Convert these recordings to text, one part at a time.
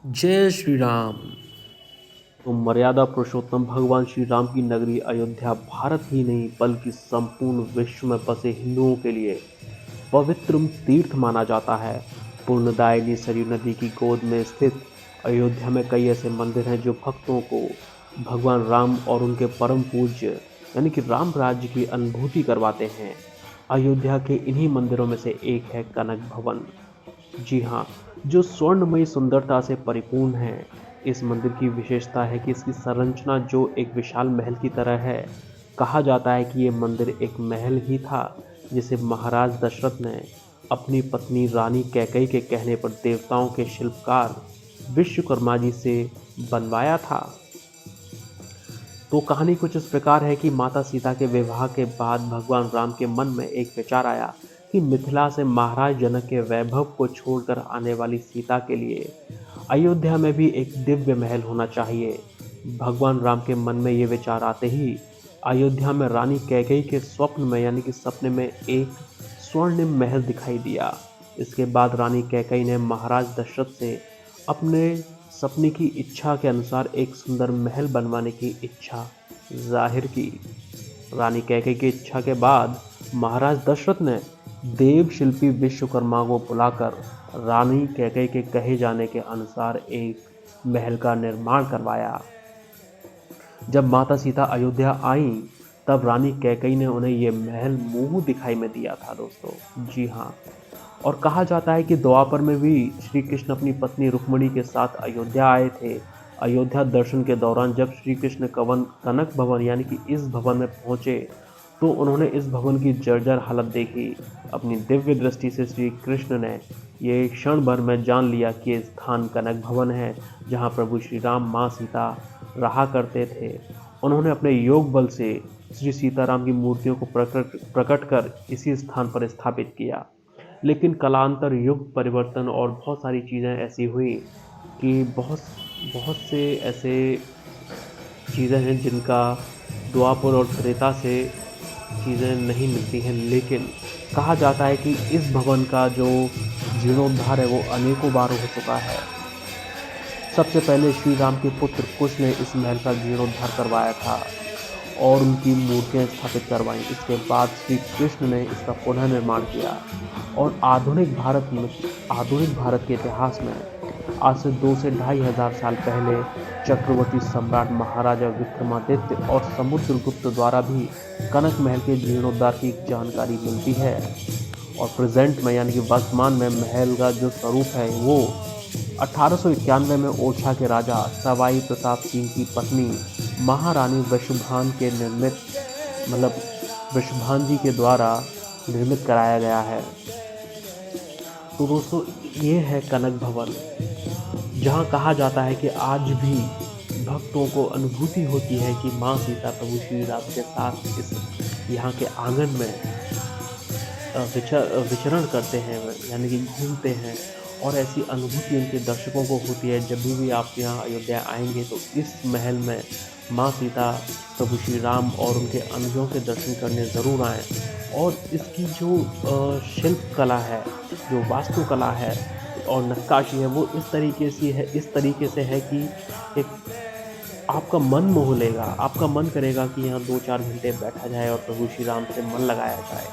जय श्री राम। तो मर्यादा पुरुषोत्तम भगवान श्री राम की नगरी अयोध्या भारत ही नहीं बल्कि संपूर्ण विश्व में बसे हिंदुओं के लिए पवित्र तीर्थ माना जाता है। पुण्यदायिनी सरयू नदी की गोद में स्थित अयोध्या में कई ऐसे मंदिर हैं जो भक्तों को भगवान राम और उनके परम पूज्य यानी कि राम राज्य की अनुभूति करवाते हैं। अयोध्या के इन्हीं मंदिरों में से एक है कनक भवन। जी हाँ, जो स्वर्णमयी सुंदरता से परिपूर्ण है। इस मंदिर की विशेषता है कि इसकी संरचना जो एक विशाल महल की तरह है। कहा जाता है कि ये मंदिर एक महल ही था जिसे महाराज दशरथ ने अपनी पत्नी रानी कैकेयी के कहने पर देवताओं के शिल्पकार विश्वकर्मा जी से बनवाया था। तो कहानी कुछ इस प्रकार है कि माता सीता के विवाह के बाद भगवान राम के मन में एक विचार आया कि मिथिला से महाराज जनक के वैभव को छोड़कर आने वाली सीता के लिए अयोध्या में भी एक दिव्य महल होना चाहिए। भगवान राम के मन में ये विचार आते ही अयोध्या में रानी कैकेयी के स्वप्न में यानी कि सपने में एक स्वर्णिम महल दिखाई दिया। इसके बाद रानी कैकेयी ने महाराज दशरथ से अपने सपने की इच्छा के अनुसार एक सुंदर महल बनवाने की इच्छा जाहिर की। रानी कैकेयी की इच्छा के बाद महाराज दशरथ ने देव शिल्पी विश्वकर्मा को बुलाकर रानी कैकेयी के कहे जाने के अनुसार एक महल का निर्माण करवाया। जब माता सीता अयोध्या आई तब रानी कैकेयी ने उन्हें यह महल मुंह दिखाई में दिया था दोस्तों। जी हाँ, और कहा जाता है कि द्वापर में भी श्री कृष्ण अपनी पत्नी रुक्मिणी के साथ अयोध्या आए थे। अयोध्या दर्शन के दौरान जब श्री कृष्ण कनक भवन यानी कि इस भवन में पहुंचे तो उन्होंने इस भवन की जर्जर हालत देखी। अपनी दिव्य दृष्टि से श्री कृष्ण ने ये क्षण भर में जान लिया कि ये स्थान कनक भवन है जहाँ प्रभु श्री राम माँ सीता रहा करते थे। उन्होंने अपने योग बल से श्री सीताराम की मूर्तियों को प्रकट कर इसी स्थान पर स्थापित किया। लेकिन कालांतर युग परिवर्तन और बहुत सारी चीज़ें ऐसी हुई कि बहुत बहुत से ऐसे चीज़ें हैं जिनका द्वापर और त्रेता से चीज़ें नहीं मिलती हैं। लेकिन कहा जाता है कि इस भवन का जो जीर्णोद्धार है वो अनेकों बार हो चुका है। सबसे पहले श्री राम के पुत्र कुश ने इस महल का जीर्णोद्धार करवाया था और उनकी मूर्तियां स्थापित करवाई। इसके बाद श्री कृष्ण ने इसका पुनः निर्माण किया और आधुनिक भारत के इतिहास में आज से 2 से 2,500 साल पहले चक्रवर्ती सम्राट महाराजा विक्रमादित्य और समुद्रगुप्त द्वारा भी कनक महल के जीर्णोद्धार की जानकारी मिलती है। और प्रेजेंट में यानी कि वर्तमान में महल का जो स्वरूप है वो 1891 में ओरछा के राजा सवाई प्रताप सिंह की पत्नी महारानी वृषभान जी के द्वारा निर्मित कराया गया है। तो दोस्तों ये है कनक भवन, जहाँ कहा जाता है कि आज भी भक्तों को अनुभूति होती है कि माँ सीता प्रभु श्री राम के साथ इस यहाँ के आंगन में विचरण करते हैं यानी कि घूमते हैं। और ऐसी अनुभूति उनके दर्शकों को होती है जब भी आप यहाँ अयोध्या आएंगे तो इस महल में माँ सीता प्रभु श्री राम और उनके अनुजों के दर्शन करने ज़रूर आएँ। और इसकी जो शिल्प कला है, जो वास्तुकला है और नक्काशी है वो इस तरीके से है कि एक आपका मन मोह लेगा। आपका मन करेगा कि यहाँ 2-4 घंटे बैठा जाए और प्रभु श्री राम से मन लगाया जाए।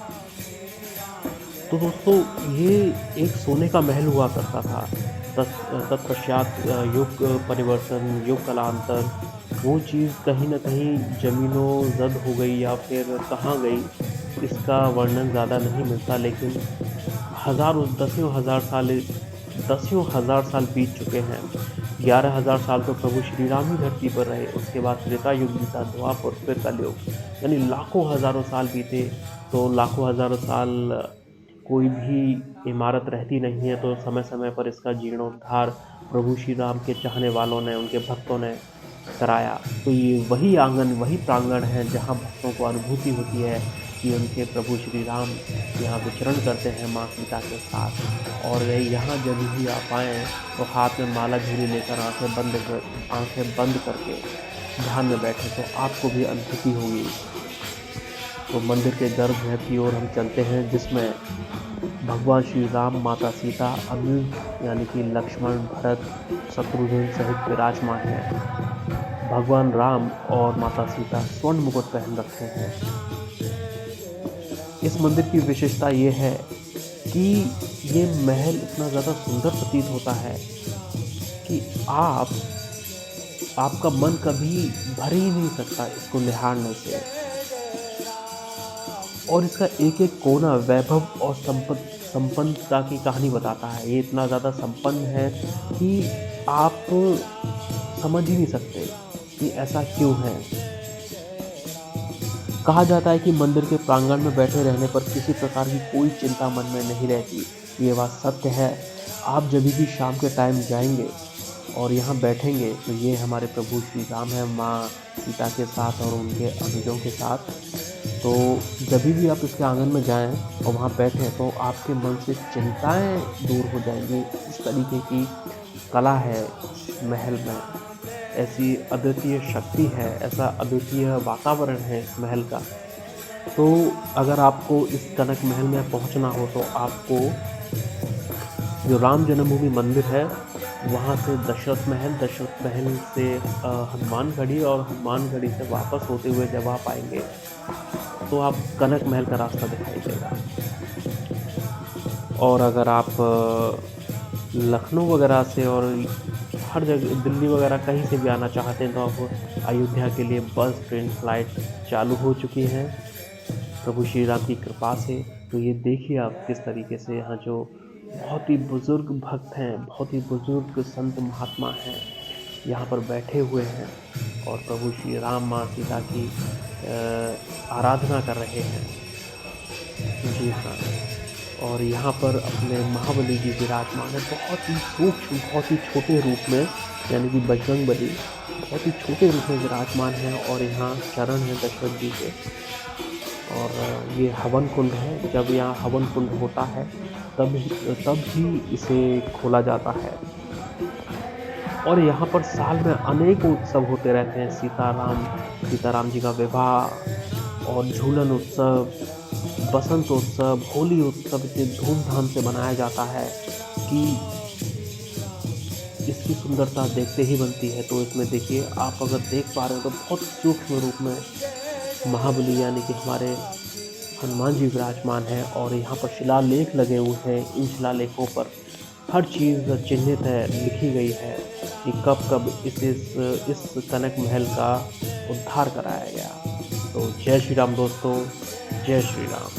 तो दोस्तों ये एक सोने का महल हुआ करता था। तत्पश्चात युग परिवर्तन, युग कालांतर, वो चीज़ कहीं ना कहीं ज़मीनों ज़द हो गई या फिर कहाँ गई इसका वर्णन ज़्यादा नहीं मिलता। लेकिन दसियों हज़ार साल बीत चुके हैं। 11,000 साल तो प्रभु श्री राम ही धरती पर रहे। उसके बाद त्रेता युग बीता, द्वापर, फिर कलयुग, यानी लाखों हज़ारों साल बीते। तो लाखों हज़ारों साल कोई भी इमारत रहती नहीं है, तो समय समय पर इसका जीर्णोद्धार प्रभु श्री राम के चाहने वालों ने, उनके भक्तों ने कराया। तो ये वही आंगन, वही प्रांगण है जहाँ भक्तों को अनुभूति होती है कि उनके प्रभु श्री राम यहाँ विचरण करते हैं माँ सीता के साथ। और यहाँ जब भी आप आएँ तो हाथ में माला झूली लेकर आंखें बंद करके ध्यान में बैठे तो आपको भी अनुभूति होगी। तो मंदिर के गर्भगृह की ओर हम चलते हैं जिसमें भगवान श्री राम, माता सीता, अनुज यानी कि लक्ष्मण, भरत, शत्रुघ्न सहित विराजमान हैं। भगवान राम और माता सीता स्वर्ण मुकुट पहन रखे हैं। इस मंदिर की विशेषता ये है कि ये महल इतना ज़्यादा सुंदर प्रतीत होता है कि आपका मन कभी भर ही नहीं सकता इसको निहारने से। और इसका एक एक कोना वैभव और संपन्नता की कहानी बताता है। ये इतना ज़्यादा संपन्न है कि आप समझ ही नहीं सकते कि ऐसा क्यों है। कहा जाता है कि मंदिर के प्रांगण में बैठे रहने पर किसी प्रकार की कोई चिंता मन में नहीं रहती। ये बात सत्य है। आप जब भी शाम के टाइम जाएंगे और यहाँ बैठेंगे तो ये हमारे प्रभु श्री राम है, माँ सीता के साथ और उनके अनुजों के साथ। तो जब भी आप इसके आंगन में जाएं और वहाँ बैठें तो आपके मन से चिंताएं दूर हो जाएंगी। इस तरीके की कला है इस महल में, ऐसी अद्वितीय शक्ति है, ऐसा अद्वितीय वातावरण है इस महल का। तो अगर आपको इस कनक महल में पहुंचना हो तो आपको जो राम जन्मभूमि मंदिर है वहाँ से दशरथ महल से हनुमानगढ़ी और हनुमानगढ़ी से वापस होते हुए जब आप आएंगे तो आप कनक महल का रास्ता दिखाई देगा। और अगर आप लखनऊ वगैरह से और हर जगह दिल्ली वगैरह कहीं से भी आना चाहते हैं तो आप अयोध्या के लिए बस, ट्रेन, फ्लाइट चालू हो चुकी हैं प्रभु श्री राम की कृपा से। तो ये देखिए आप किस तरीके से यहाँ जो बहुत ही बुज़ुर्ग भक्त हैं, बहुत ही बुज़ुर्ग संत महात्मा हैं, यहाँ पर बैठे हुए हैं और प्रभु श्री राम, माँ सीता की आराधना कर रहे हैं। जी हाँ। और यहाँ पर अपने महाबली जी विराजमान है, बहुत ही सूक्ष्म, बहुत ही छोटे रूप में, यानी कि बजरंगबली बहुत ही छोटे रूप में विराजमान है। और यहाँ चरण है दशरथ जी के। और ये हवन कुंड है। जब यहाँ हवन कुंड होता है तब ही इसे खोला जाता है। और यहाँ पर साल में अनेक उत्सव होते रहते हैं। सीताराम जी का विवाह और झूलन उत्सव, बसंत उत्सव, होली उत्सव इतने धूमधाम से मनाया जाता है कि इसकी सुंदरता देखते ही बनती है। तो इसमें देखिए, आप अगर देख पा रहे हो तो बहुत सूक्ष्म रूप में महाबली यानी कि हमारे हनुमान जी विराजमान है। और यहाँ पर शिलालेख लगे हुए हैं। इन शिलालेखों पर हर चीज़ चिन्हित है, लिखी गई है कि कब इस कनक महल का उद्धार कराया गया। तो जय श्री राम दोस्तों, जय श्री राम।